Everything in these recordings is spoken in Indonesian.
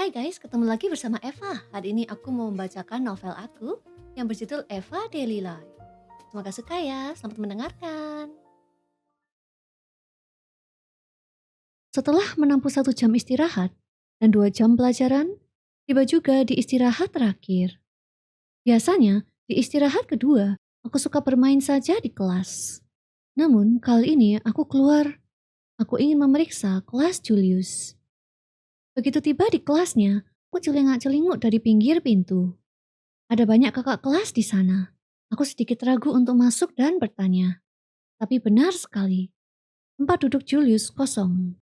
Hai guys, ketemu lagi bersama Eva. Hari ini aku mau membacakan novel aku yang berjudul Eva Daily Life. Semoga suka ya, selamat mendengarkan. Setelah menempuh 1 jam istirahat dan 2 jam pelajaran, tiba juga di istirahat terakhir. Biasanya, di istirahat kedua, aku suka bermain saja di kelas. Namun, kali ini aku keluar. Aku ingin memeriksa kelas Julius. Begitu tiba di kelasnya, aku celingak-celinguk dari pinggir pintu. Ada banyak kakak kelas di sana. Aku sedikit ragu untuk masuk dan bertanya. Tapi benar sekali, tempat duduk Julius kosong.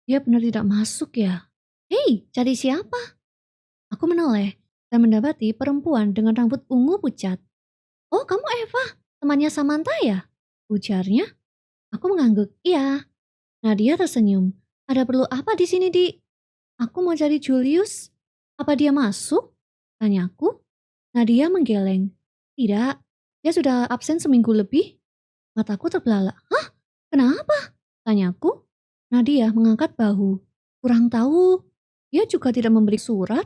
Dia benar tidak masuk ya? Hei, cari siapa? Aku menoleh dan mendapati perempuan dengan rambut ungu pucat. Oh, kamu Eva, temannya Samantha ya? Ujarnya. Aku mengangguk, iya. Nadia tersenyum. Ada perlu apa di sini, Di? Aku mau cari Julius. Apa dia masuk? Tanyaku. Nadia menggeleng. Tidak, dia sudah absen seminggu lebih. Mataku terbelalak. Hah? Kenapa? Tanyaku. Nadia mengangkat bahu. Kurang tahu. Dia juga tidak memberi surat.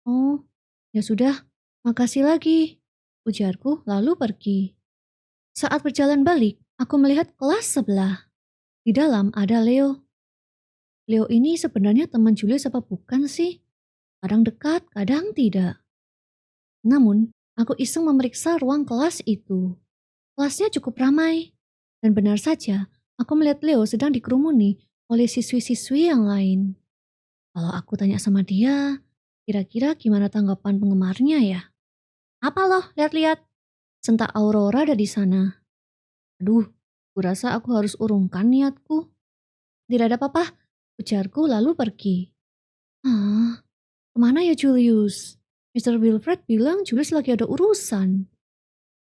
Oh, ya sudah. Makasih lagi. Ujarku lalu pergi. Saat berjalan balik, aku melihat kelas sebelah. Di dalam ada Leo. Leo ini sebenarnya teman Julius apa bukan sih? Kadang dekat, kadang tidak. Namun, aku iseng memeriksa ruang kelas itu. Kelasnya cukup ramai. Dan benar saja, aku melihat Leo sedang dikerumuni oleh siswi-siswi yang lain. Kalau aku tanya sama dia, kira-kira gimana tanggapan penggemarnya ya? Apa loh, lihat-lihat. Sentak Aurora ada di sana. Aduh, kurasa aku harus urungkan niatku. Tidak ada apa-apa, ujarku lalu pergi. Ah, kemana ya Julius? Mr. Wilfred bilang Julius lagi ada urusan.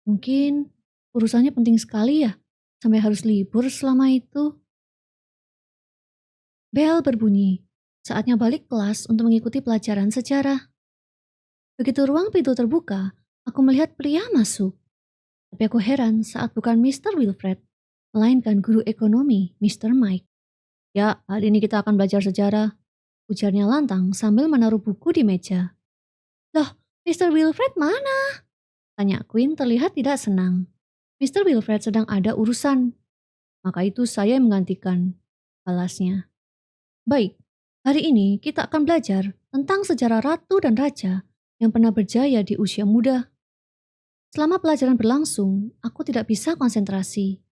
Mungkin urusannya penting sekali ya, sampai harus libur selama itu. Bel berbunyi. Saatnya balik kelas untuk mengikuti pelajaran sejarah. Begitu ruang pintu terbuka, aku melihat pria masuk. Tapi aku heran saat bukan Mr. Wilfred, melainkan guru ekonomi, Mr. Mike. Ya, hari ini kita akan belajar sejarah, ujarnya lantang sambil menaruh buku di meja. Loh, Mr. Wilfred mana? Tanya Queen terlihat tidak senang. Mr. Wilfred sedang ada urusan. Maka itu saya yang menggantikan, balasnya. Baik, hari ini kita akan belajar tentang sejarah ratu dan raja yang pernah berjaya di usia muda. Selama pelajaran berlangsung, aku tidak bisa konsentrasi.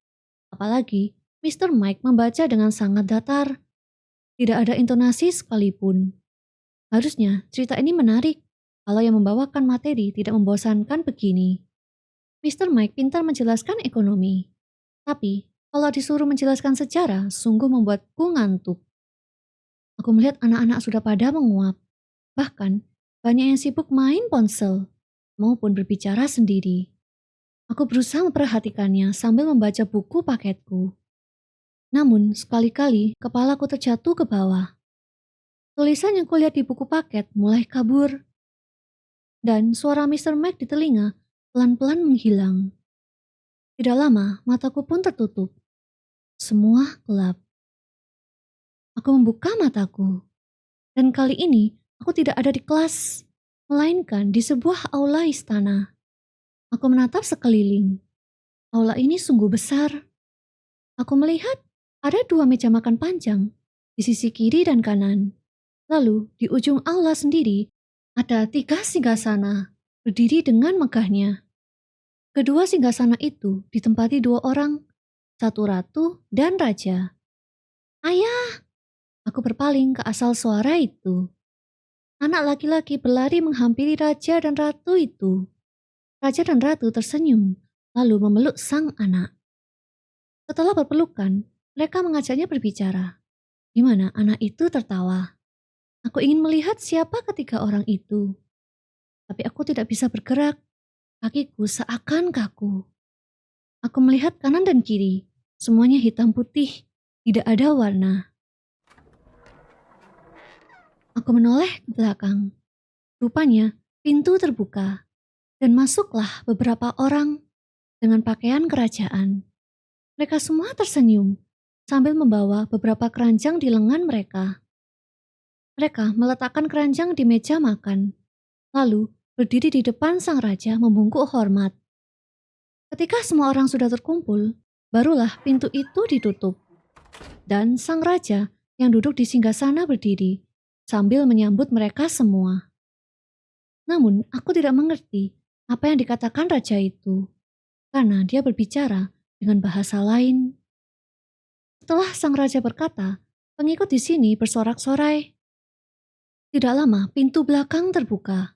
Apalagi Mr. Mike membaca dengan sangat datar. Tidak ada intonasi sekalipun. Harusnya cerita ini menarik kalau yang membawakan materi tidak membosankan begini. Mr. Mike pintar menjelaskan ekonomi. Tapi kalau disuruh menjelaskan sejarah, sungguh membuatku ngantuk. Aku melihat anak-anak sudah pada menguap. Bahkan banyak yang sibuk main ponsel maupun berbicara sendiri. Aku berusaha memperhatikannya sambil membaca buku paketku. Namun sekali-kali kepalaku terjatuh ke bawah. Tulisan yang kulihat di buku paket mulai kabur. Dan suara Mr. Mike di telinga pelan-pelan menghilang. Tidak lama mataku pun tertutup. Semua gelap. Aku membuka mataku. Dan kali ini aku tidak ada di kelas, melainkan di sebuah aula istana. Aku menatap sekeliling. Aula ini sungguh besar. Aku melihat ada 2 meja makan panjang di sisi kiri dan kanan. Lalu di ujung aula sendiri ada 3 singgasana berdiri dengan megahnya. Kedua singgasana itu ditempati 2 orang, 1 ratu dan raja. Ayah! Aku berpaling ke asal suara itu. Anak laki-laki berlari menghampiri raja dan ratu itu. Raja dan ratu tersenyum, lalu memeluk sang anak. Setelah berpelukan, mereka mengajaknya berbicara. Di mana anak itu tertawa. Aku ingin melihat siapa ketiga orang itu. Tapi aku tidak bisa bergerak. Kakiku seakan kaku. Aku melihat kanan dan kiri. Semuanya hitam putih. Tidak ada warna. Aku menoleh ke belakang. Rupanya pintu terbuka. Dan masuklah beberapa orang dengan pakaian kerajaan. Mereka semua tersenyum sambil membawa beberapa keranjang di lengan mereka. Mereka meletakkan keranjang di meja makan, lalu berdiri di depan sang raja membungkuk hormat. Ketika semua orang sudah terkumpul, barulah pintu itu ditutup. Dan sang raja yang duduk di singgasana berdiri sambil menyambut mereka semua. Namun aku tidak mengerti apa yang dikatakan raja itu, karena dia berbicara dengan bahasa lain. Setelah sang raja berkata, pengikut di sini bersorak-sorai. Tidak lama pintu belakang terbuka.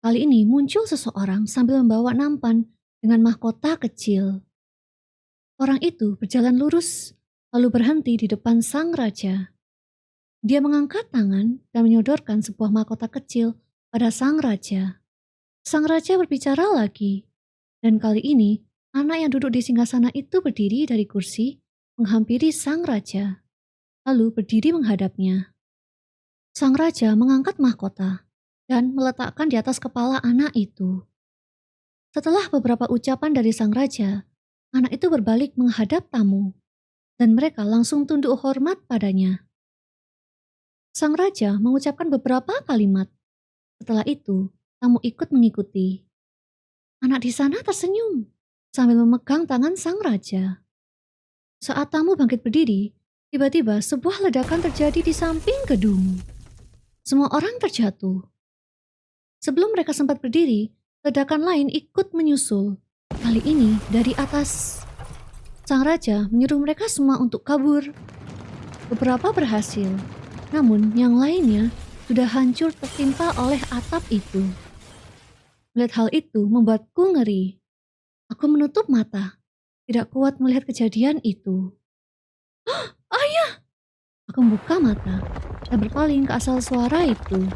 Kali ini muncul seseorang sambil membawa nampan dengan mahkota kecil. Orang itu berjalan lurus, lalu berhenti di depan sang raja. Dia mengangkat tangan dan menyodorkan sebuah mahkota kecil pada sang raja. Sang raja berbicara lagi, dan kali ini anak yang duduk di singgasana itu berdiri dari kursi, menghampiri sang raja, lalu berdiri menghadapnya. Sang raja mengangkat mahkota dan meletakkan di atas kepala anak itu. Setelah beberapa ucapan dari sang raja, anak itu berbalik menghadap tamu, dan mereka langsung tunduk hormat padanya. Sang raja mengucapkan beberapa kalimat. Setelah itu, tamu ikut mengikuti. Anak di sana tersenyum sambil memegang tangan sang raja. Saat tamu bangkit berdiri, tiba-tiba sebuah ledakan terjadi di samping gedung. Semua orang terjatuh. Sebelum mereka sempat berdiri, ledakan lain ikut menyusul. Kali ini dari atas. Sang raja menyuruh mereka semua untuk kabur. Beberapa berhasil, namun yang lainnya sudah hancur tertimpa oleh atap itu. Melihat hal itu membuatku ngeri. Aku menutup mata, tidak kuat melihat kejadian itu. Ayah! Aku membuka mata dan berpaling ke asal suara itu.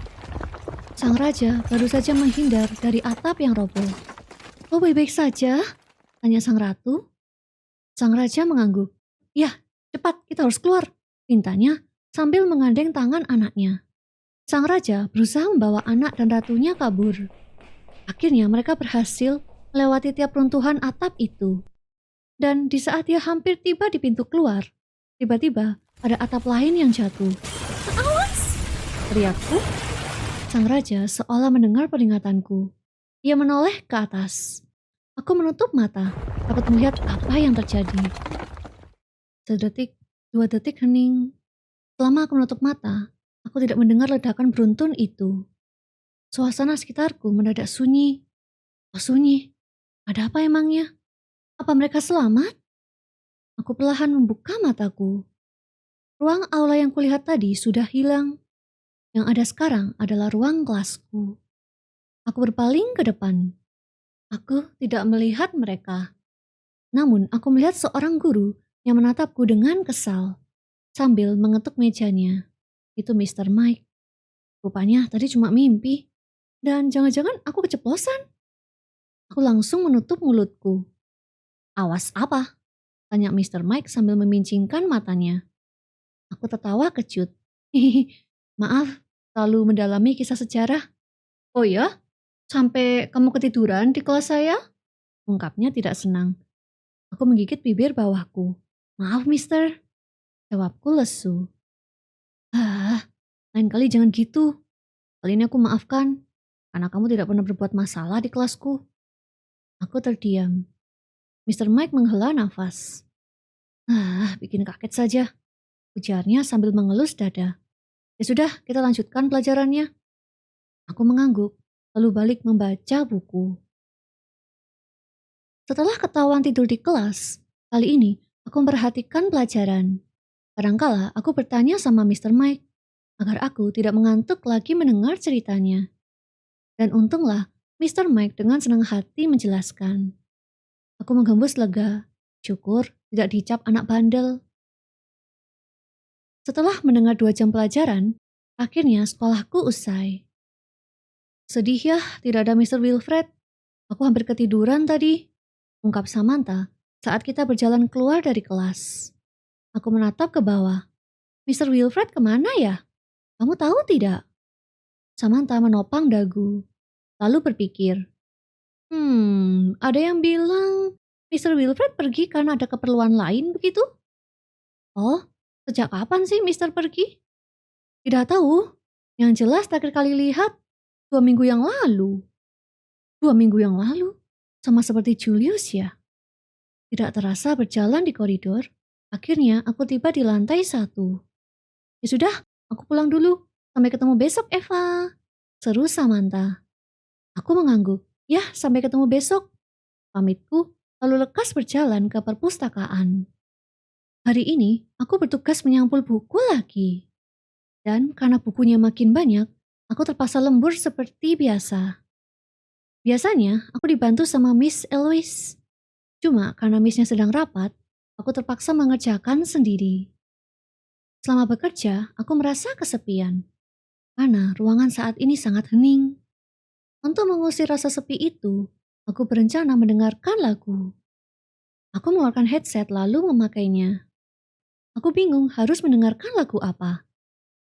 Sang raja baru saja menghindar dari atap yang roboh. "Oh, baik-baik saja?" tanya sang ratu. Sang raja mengangguk. "Ya, cepat kita harus keluar," pintanya sambil menggandeng tangan anaknya. Sang raja berusaha membawa anak dan ratunya kabur. Akhirnya mereka berhasil melewati tiap runtuhan atap itu. Dan di saat dia hampir tiba di pintu keluar, tiba-tiba ada atap lain yang jatuh. "Awas!" teriakku. Sang raja seolah mendengar peringatanku. Ia menoleh ke atas. Aku menutup mata, takut melihat apa yang terjadi. Sedetik, 2 detik hening. Selama aku menutup mata, aku tidak mendengar ledakan beruntun itu. Suasana sekitarku mendadak sunyi. Oh, sunyi. Ada apa emangnya? Apa mereka selamat? Aku perlahan membuka mataku. Ruang aula yang kulihat tadi sudah hilang. Yang ada sekarang adalah ruang kelasku. Aku berpaling ke depan. Aku tidak melihat mereka. Namun aku melihat seorang guru yang menatapku dengan kesal sambil mengetuk mejanya. Itu Mr. Mike. Rupanya tadi cuma mimpi. Dan jangan-jangan aku keceplosan. Aku langsung menutup mulutku. "Awas apa?" tanya Mr. Mike sambil memincingkan matanya. Aku tertawa kecut. "Maaf, terlalu mendalami kisah sejarah." "Oh ya? Sampai kamu ketiduran di kelas saya?" ungkapnya tidak senang. Aku menggigit bibir bawahku. "Maaf, mister," jawabku lesu. "Ah, lain kali jangan gitu. Kali ini aku maafkan, karena kamu tidak pernah berbuat masalah di kelasku." Aku terdiam. Mr. Mike menghela nafas. "Ah, bikin kaget saja," ujarnya sambil mengelus dada. "Ya sudah, kita lanjutkan pelajarannya." Aku mengangguk, lalu balik membaca buku. Setelah ketahuan tidur di kelas, kali ini aku memperhatikan pelajaran. Kadangkala aku bertanya sama Mr. Mike, agar aku tidak mengantuk lagi mendengar ceritanya. Dan untunglah Mr. Mike dengan senang hati menjelaskan. Aku menggembus lega, syukur tidak dicap anak bandel. Setelah mendengar 2 jam pelajaran, akhirnya sekolahku usai. "Sedih ya, tidak ada Mr. Wilfred. Aku hampir ketiduran tadi," ungkap Samantha saat kita berjalan keluar dari kelas. Aku menatap ke bawah. "Mr. Wilfred kemana ya? Kamu tahu tidak?" Samantha menopang dagu, lalu berpikir. Ada yang bilang Mr. Wilfred pergi karena ada keperluan lain begitu?" "Oh, sejak kapan sih Mr. pergi?" Tidak tahu. Yang jelas terakhir kali lihat 2 minggu yang lalu. 2 minggu yang lalu? Sama seperti Julius ya? Tidak terasa berjalan di koridor. Akhirnya aku tiba di lantai 1. Ya sudah, aku pulang dulu. Sampai ketemu besok, Eva. Seru Samantha. Aku mengangguk. Ya, sampai ketemu besok. Pamitku, lalu lekas berjalan ke perpustakaan. Hari ini, aku bertugas menyampul buku lagi. Dan karena bukunya makin banyak, aku terpaksa lembur seperti biasa. Biasanya, aku dibantu sama Miss Eloise. Cuma karena Miss-nya sedang rapat, aku terpaksa mengerjakan sendiri. Selama bekerja, aku merasa kesepian. Karena ruangan saat ini sangat hening. Untuk mengusir rasa sepi itu, aku berencana mendengarkan lagu. Aku mengeluarkan headset lalu memakainya. Aku bingung harus mendengarkan lagu apa.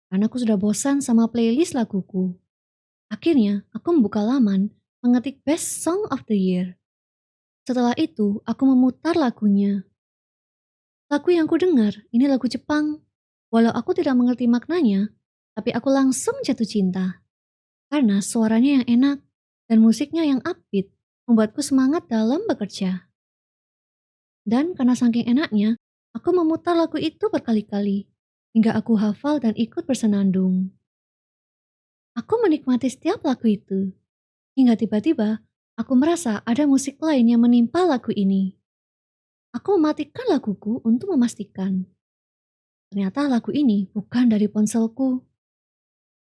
Karena aku sudah bosan sama playlist laguku. Akhirnya, aku membuka laman, mengetik Best Song of the Year. Setelah itu, aku memutar lagunya. Lagu yang ku dengar, ini lagu Jepang. Walau aku tidak mengerti maknanya, tapi aku langsung jatuh cinta. Karena suaranya yang enak dan musiknya yang upbeat, membuatku semangat dalam bekerja. Dan karena saking enaknya, aku memutar lagu itu berkali-kali, hingga aku hafal dan ikut bersenandung. Aku menikmati setiap lagu itu, hingga tiba-tiba aku merasa ada musik lain yang menimpa lagu ini. Aku mematikan laguku untuk memastikan. Ternyata lagu ini bukan dari ponselku.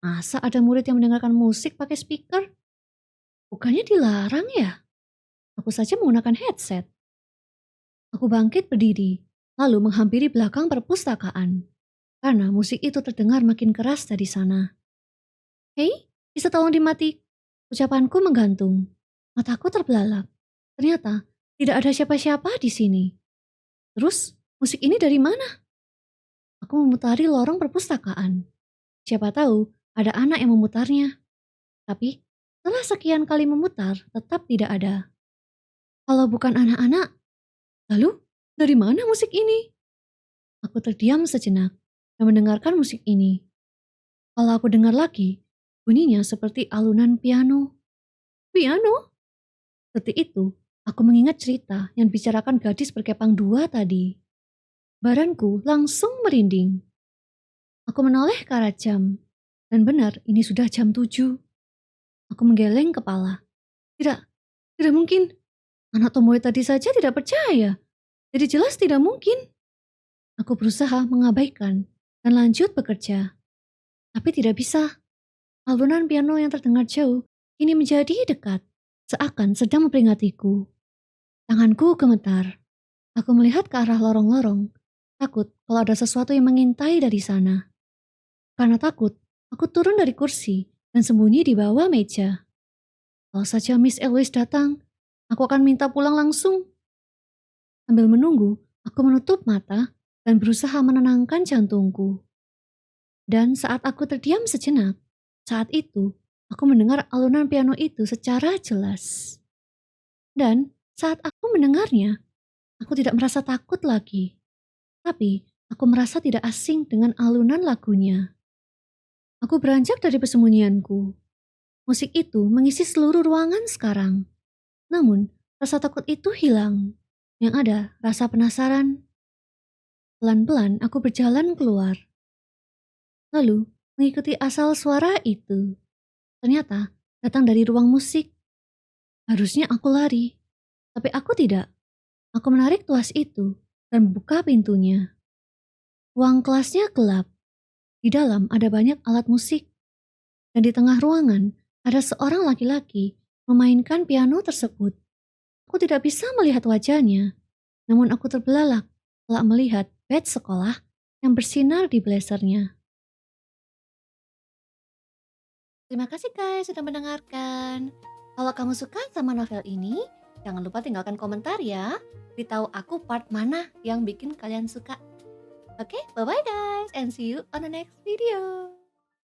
Masa ada murid yang mendengarkan musik pakai speaker? Bukannya dilarang ya? Aku saja menggunakan headset. Aku bangkit berdiri, lalu menghampiri belakang perpustakaan. Karena musik itu terdengar makin keras dari sana. Hei, bisa tolong dimati? Ucapanku menggantung. Mataku terbelalak. Ternyata tidak ada siapa-siapa di sini. Terus, musik ini dari mana? Aku memutari lorong perpustakaan. Siapa tahu ada anak yang memutarnya. Tapi, setelah sekian kali memutar, tetap tidak ada. Kalau bukan anak-anak, lalu dari mana musik ini? Aku terdiam sejenak dan mendengarkan musik ini. Kalau aku dengar lagi, bunyinya seperti alunan piano. Piano? Detik itu, aku mengingat cerita yang dibicarakan gadis berkepang 2 tadi. Badanku langsung merinding. Aku menoleh ke arah jam. Dan benar, ini sudah jam 7. Aku menggeleng kepala. Tidak, tidak mungkin. Anak Tomoe tadi saja tidak percaya. Jadi jelas tidak mungkin. Aku berusaha mengabaikan dan lanjut bekerja. Tapi tidak bisa. Alunan piano yang terdengar jauh kini menjadi dekat, seakan sedang memperingatiku. Tanganku gemetar. Aku melihat ke arah lorong-lorong, takut kalau ada sesuatu yang mengintai dari sana. Karena takut, aku turun dari kursi dan sembunyi di bawah meja. Kalau saja Miss Eloise datang, aku akan minta pulang langsung. Sambil menunggu, aku menutup mata dan berusaha menenangkan jantungku. Dan saat aku terdiam sejenak, saat itu aku mendengar alunan piano itu secara jelas. Dan saat aku mendengarnya, aku tidak merasa takut lagi. Tapi aku merasa tidak asing dengan alunan lagunya. Aku beranjak dari persembunyianku. Musik itu mengisi seluruh ruangan sekarang. Namun, rasa takut itu hilang. Yang ada rasa penasaran. Pelan-pelan aku berjalan keluar. Lalu, mengikuti asal suara itu. Ternyata datang dari ruang musik. Harusnya aku lari, tapi aku tidak. Aku menarik tuas itu dan membuka pintunya. Ruang kelasnya gelap. Di dalam ada banyak alat musik. Dan di tengah ruangan ada seorang laki-laki memainkan piano tersebut. Aku tidak bisa melihat wajahnya, namun aku terbelalak setelah melihat badge sekolah yang bersinar di blazernya. Terima kasih guys sudah mendengarkan. Kalau kamu suka sama novel ini, jangan lupa tinggalkan komentar ya. Beritahu aku part mana yang bikin kalian suka. Oke, bye-bye guys and see you on the next video.